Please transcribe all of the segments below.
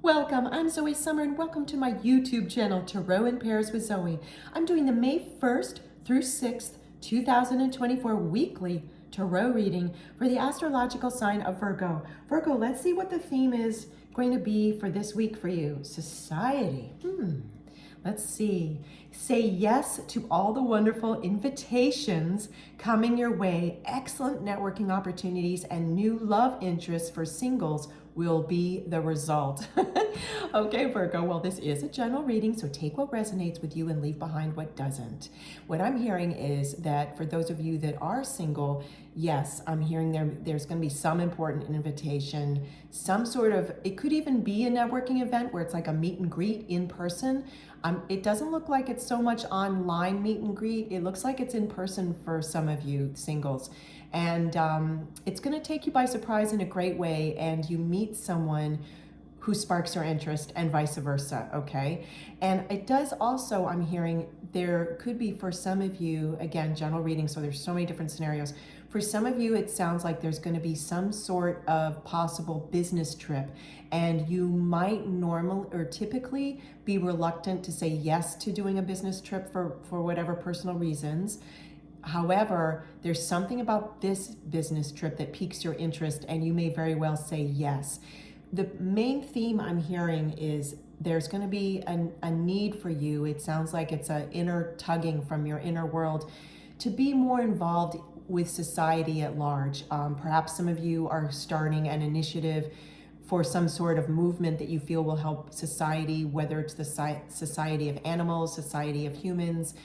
Welcome, I'm Zoe Summer and welcome to my YouTube channel, Tarot in Pairs with Zoe. I'm doing the May 1st through 6th, 2024 weekly tarot reading for the astrological sign of Virgo. Virgo, let's see what the theme is going to be for this week for you. Society. Let's see. Say yes to all the wonderful invitations coming your way. Excellent networking opportunities and new love interests for singles will be the result. Okay, Virgo, well, this is a general reading, so take what resonates with you and leave behind what doesn't. What I'm hearing is that for those of you that are single, yes, I'm hearing there's going to be some important invitation, some sort of, it could even be a networking event where it's like a meet and greet in person. It doesn't look like it's so much online meet and greet. It looks like it's in person for some of you singles. And it's going to take you by surprise in a great way, and you meet someone who sparks your interest and vice versa, okay? And it does also, I'm hearing, there could be for some of you, again, general reading, so there's so many different scenarios. For some of you, it sounds like there's gonna be some sort of possible business trip, and you might normally or typically be reluctant to say yes to doing a business trip for whatever personal reasons. However, there's something about this business trip that piques your interest, and you may very well say yes. The main theme I'm hearing is there's going to be a need for you. It sounds like it's an inner tugging from your inner world to be more involved with society at large. Perhaps some of you are starting an initiative for some sort of movement that you feel will help society, whether it's the society of animals, society of humans.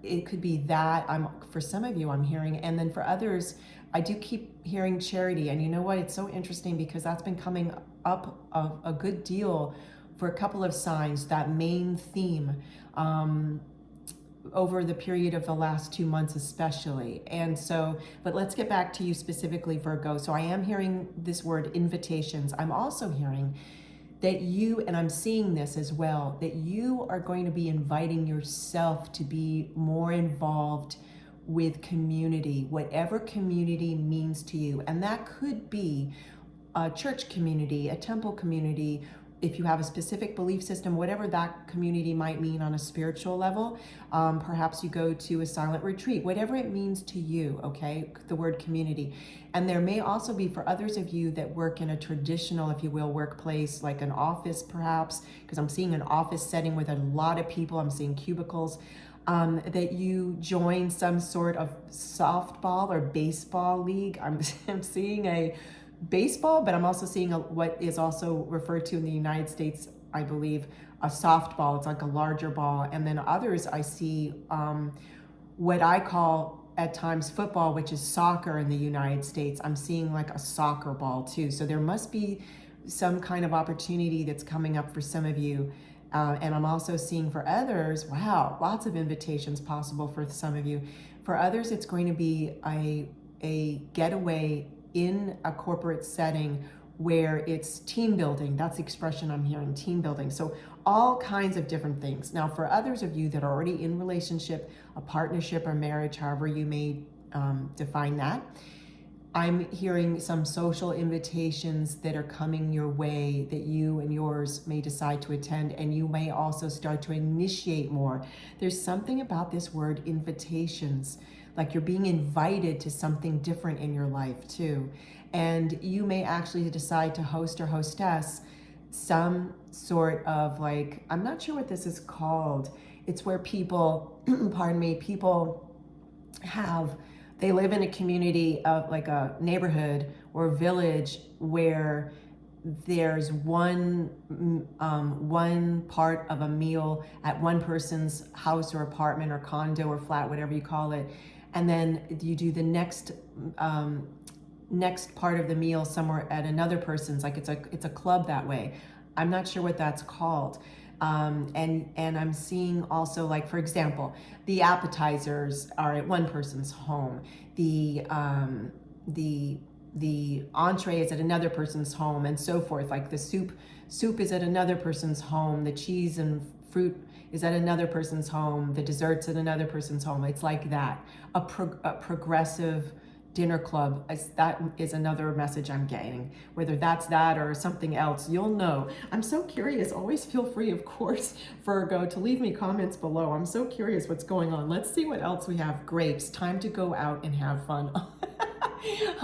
It could be that. For some of you, I'm hearing, and then for others, I do keep hearing charity. And you know what? It's so interesting because that's been coming up a good deal for a couple of signs, that main theme, over the period of the last 2 months especially. And so, but let's get back to you specifically, Virgo. So I am hearing this word invitations. I'm also hearing that you, and I'm seeing this as well, that you are going to be inviting yourself to be more involved with community, whatever community means to you. And that could be a church community, a temple community, if you have a specific belief system, whatever that community might mean on a spiritual level. Perhaps you go to a silent retreat, whatever it means to you, okay, the word community. And there may also be for others of you that work in a traditional, if you will, workplace, like an office perhaps, because I'm seeing an office setting with a lot of people, I'm seeing cubicles, that you join some sort of softball or baseball league. I'm seeing a baseball, but I'm also seeing what is also referred to in the United States, I believe, a softball. It's like a larger ball. And then others I see what I call at times football, which is soccer in the United States. I'm seeing like a soccer ball too. So there must be some kind of opportunity that's coming up for some of you. And I'm also seeing for others, wow, lots of invitations possible for some of you. For others, it's going to be a getaway in a corporate setting where it's team building. That's the expression I'm hearing, team building. So all kinds of different things. Now, for others of you that are already in relationship, a partnership or marriage, however you may define that, I'm hearing some social invitations that are coming your way that you and yours may decide to attend, and you may also start to initiate more. There's something about this word invitations, like you're being invited to something different in your life too. And you may actually decide to host or hostess some sort of, like, I'm not sure what this is called. It's where people, pardon me, people they live in a community of like a neighborhood or village where there's one part of a meal at one person's house or apartment or condo or flat, whatever you call it. And then you do the next part of the meal somewhere at another person's, like it's a club that way. I'm not sure what that's called. And I'm seeing also, like, for example, the appetizers are at one person's home. The entree is at another person's home, and so forth. Like the soup is at another person's home. The cheese and fruit is at another person's home. The dessert's at another person's home. It's like that, a progressive dinner club. That is another message I'm getting. Whether that's that or something else, you'll know. I'm so curious. Always feel free, of course, Virgo, to leave me comments below. I'm so curious what's going on. Let's see what else we have. Grapes. Time to go out and have fun.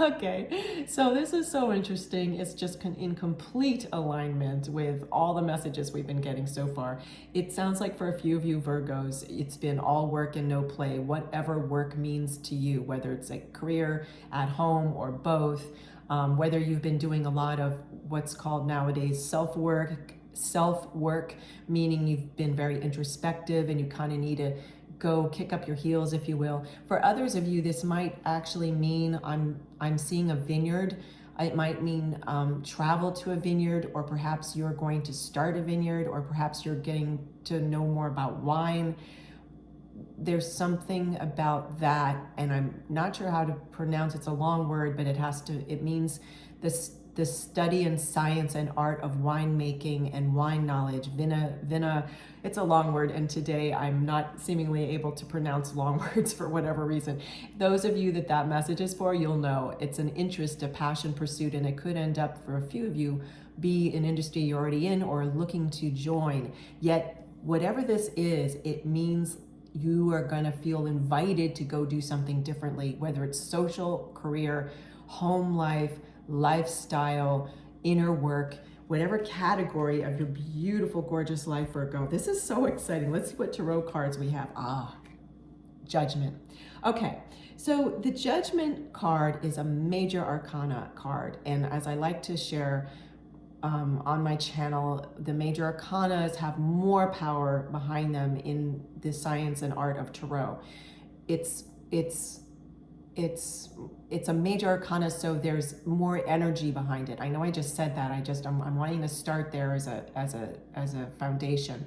Okay, so this is so interesting. It's just in complete alignment with all the messages we've been getting so far. It sounds like for a few of you Virgos, it's been all work and no play, whatever work means to you, whether it's a career, at home, or both, whether you've been doing a lot of what's called nowadays self-work, meaning you've been very introspective and you kind of need to go kick up your heels, if you will. For others of you, this might actually mean I'm seeing a vineyard. It might mean travel to a vineyard, or perhaps you're going to start a vineyard, or perhaps you're getting to know more about wine. There's something about that, and I'm not sure how to pronounce it. It's a long word, but it means the study and science and art of winemaking and wine knowledge. Vina, it's a long word, and today I'm not seemingly able to pronounce long words for whatever reason. Those of you that message is for, you'll know it's an interest, a passion pursuit, and it could end up for a few of you be an industry you're already in or looking to join. Yet, whatever this is, it means you are going to feel invited to go do something differently, whether it's social, career, home life, lifestyle, inner work, whatever category of your beautiful, gorgeous life, Virgo. This is so exciting. Let's see what tarot cards we have. Judgment. Okay, so the Judgment card is a major arcana card, and as I like to share on my channel, the major arcanas have more power behind them in the science and art of tarot. It's a major arcana, so there's more energy behind it. I know I just said that. I'm wanting to start there as a foundation.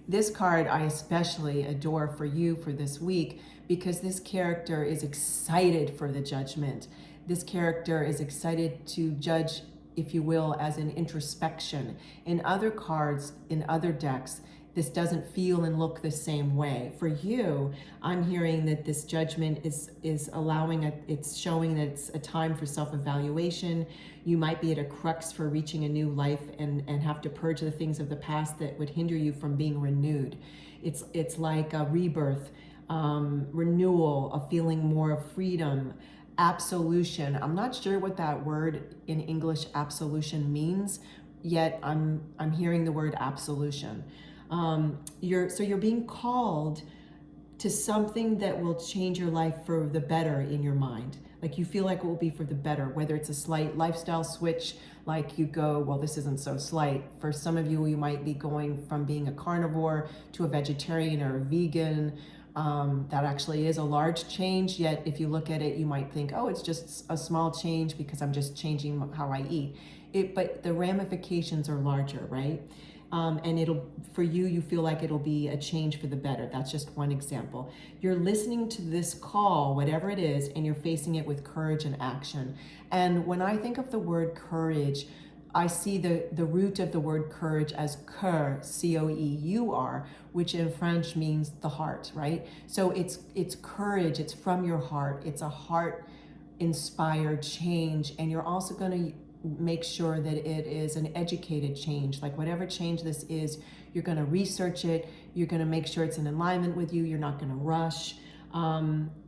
This card I especially adore for you for this week, because this character is excited for the judgment. This character is excited to judge, if you will, as an introspection. In other cards, in other decks, this doesn't feel and look the same way. For you, I'm hearing that this judgment is it's showing that it's a time for self-evaluation. You might be at a crux for reaching a new life and have to purge the things of the past that would hinder you from being renewed. It's like a rebirth, renewal, a feeling more of freedom, absolution. I'm not sure what that word in English, absolution, means, yet I'm hearing the word absolution. You're being called to something that will change your life for the better in your mind. Like you feel like it will be for the better, whether it's a slight lifestyle switch, like you go, well, this isn't so slight. For some of you, you might be going from being a carnivore to a vegetarian or a vegan. That actually is a large change, yet if you look at it, you might think, oh, it's just a small change because I'm just changing how I eat. But the ramifications are larger, right? And for you, you feel like it'll be a change for the better. That's just one example. You're listening to this call, whatever it is, and you're facing it with courage and action. And when I think of the word courage, I see the root of the word courage as cœur, C-O-E-U-R, which in French means the heart, right? So it's courage, it's from your heart, it's a heart-inspired change, and you're also going to make sure that it is an educated change. Like whatever change this is, you're going to research it, you're going to make sure it's in alignment with you, you're not going to rush.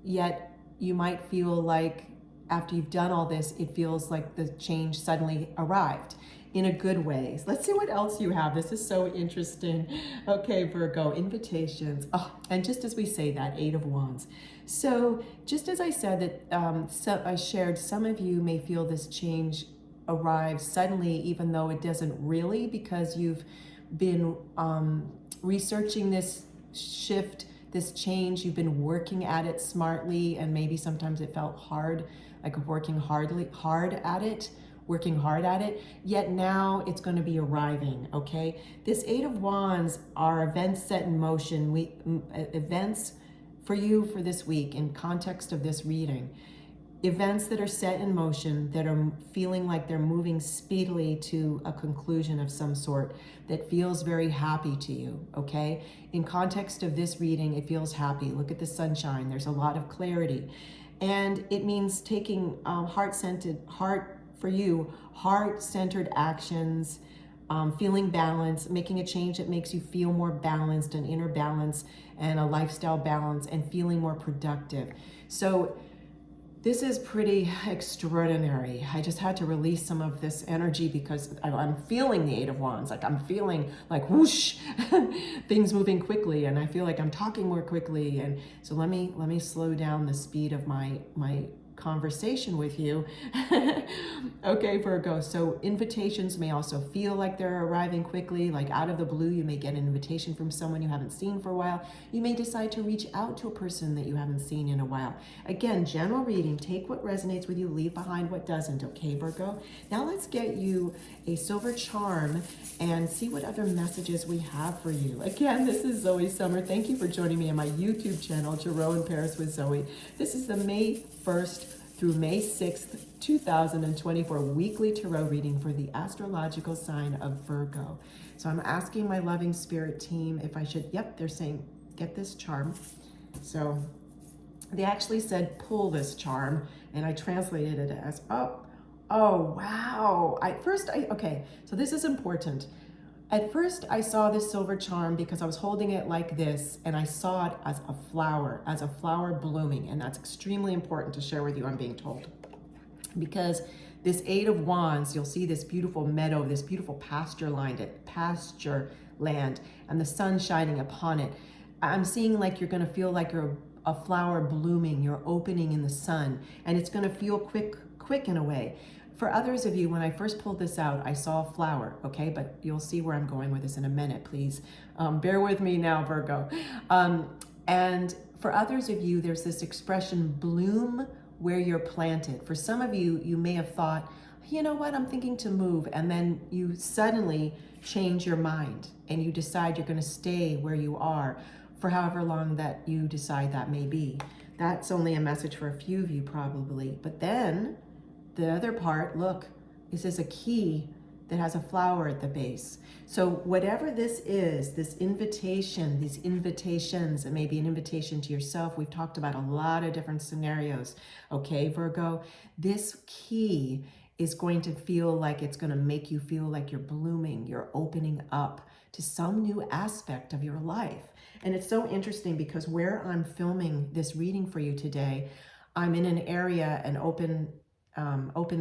Yet you might feel like after you've done all this, it feels like the change suddenly arrived in a good way. Let's see what else you have. This is so interesting. Okay, Virgo, invitations. Oh, and just as we say that, 8 of Wands. So just as I said that I shared, some of you may feel this change arrive suddenly, even though it doesn't really, because you've been researching this shift, this change. You've been working at it smartly, and maybe sometimes it felt hard, like working hard at it, yet now it's going to be arriving, okay? This 8 of Wands are events set in motion, events for you for this week in context of this reading. Events that are set in motion, that are feeling like they're moving speedily to a conclusion of some sort, that feels very happy to you, okay? In context of this reading, it feels happy. Look at the sunshine. There's a lot of clarity. And it means taking heart-centered actions, feeling balanced, making a change that makes you feel more balanced, an inner balance and a lifestyle balance, and feeling more productive. So this is pretty extraordinary. I just had to release some of this energy because I'm feeling the Eight of Wands. Like I'm feeling like whoosh, things moving quickly, and I feel like I'm talking more quickly. And so let me slow down the speed of my conversation with you. Okay, Virgo. So invitations may also feel like they're arriving quickly, like out of the blue. You may get an invitation from someone you haven't seen for a while. You may decide to reach out to a person that you haven't seen in a while. Again, general reading. Take what resonates with you, leave behind what doesn't. Okay, Virgo. Now let's get you a silver charm and see what other messages we have for you. Again, this is Zoe Summer. Thank you for joining me on my YouTube channel, Tarot in Paris with Zoe. This is the May 1st through May 6th, 2024 weekly tarot reading for the astrological sign of Virgo. So I'm asking my loving spirit team if I should, yep, they're saying, get this charm. So they actually said, pull this charm, and I translated it as, oh, wow. Okay, so this is important. At first, I saw this silver charm because I was holding it like this, and I saw it as a flower blooming, and that's extremely important to share with you, I'm being told. Because this Eight of Wands, you'll see this beautiful meadow, this beautiful pasture land, and the sun shining upon it. I'm seeing like you're gonna feel like you're a flower blooming, you're opening in the sun, and it's gonna feel quick in a way. For others of you, when I first pulled this out, I saw a flower, okay? But you'll see where I'm going with this in a minute, please. Bear with me now, Virgo. And for others of you, there's this expression, bloom where you're planted. For some of you, you may have thought, you know what, I'm thinking to move, and then you suddenly change your mind and you decide you're gonna stay where you are for however long that you decide that may be. That's only a message for a few of you probably. But then the other part, look, this is a key that has a flower at the base. So whatever this is, this invitation, these invitations, it may be an invitation to yourself. We've talked about a lot of different scenarios. Okay, Virgo, this key is going to feel like it's going to make you feel like you're blooming, you're opening up to some new aspect of your life. And it's so interesting because where I'm filming this reading for you today, I'm in an area, an open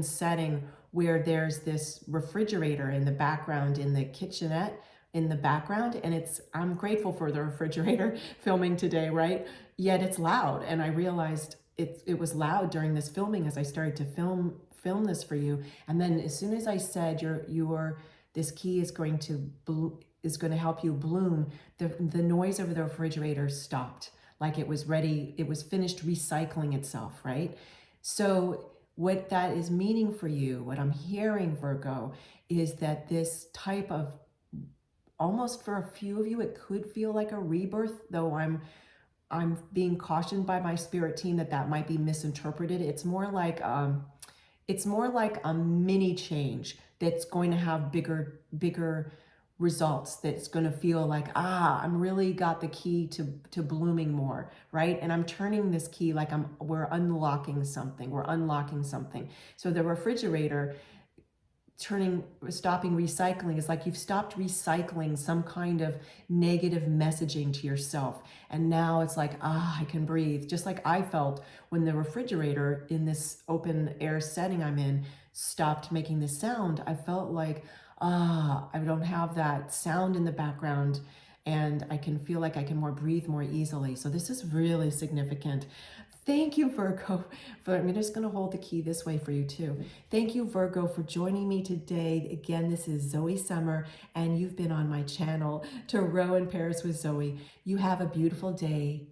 setting where there's this refrigerator in the background, in the kitchenette in the background, and I'm grateful for the refrigerator filming today, right? Yet it's loud, and I realized it was loud during this filming as I started to film this for you. And then as soon as I said this key is going to help you bloom, the noise over the refrigerator stopped, like it was finished recycling itself, right? So what that is meaning for you, what I'm hearing, Virgo, is that this type of, almost for a few of you, it could feel like a rebirth, though I'm being cautioned by my spirit team that might be misinterpreted. It's more like a mini change that's going to have bigger results, that's going to feel like, I'm really got the key to blooming more, right? And I'm turning this key like we're unlocking something. So the refrigerator stopping recycling is like you've stopped recycling some kind of negative messaging to yourself. And now it's like, I can breathe. Just like I felt when the refrigerator in this open air setting I'm in stopped making this sound. I felt like, I don't have that sound in the background, and I can feel like I can breathe more easily. So this is really significant. Thank you, Virgo. I'm just going to hold the key this way for you too. Thank you, Virgo, for joining me today. Again, this is Zoe Summer, and you've been on my channel, Tarot in Paris with Zoe. You have a beautiful day.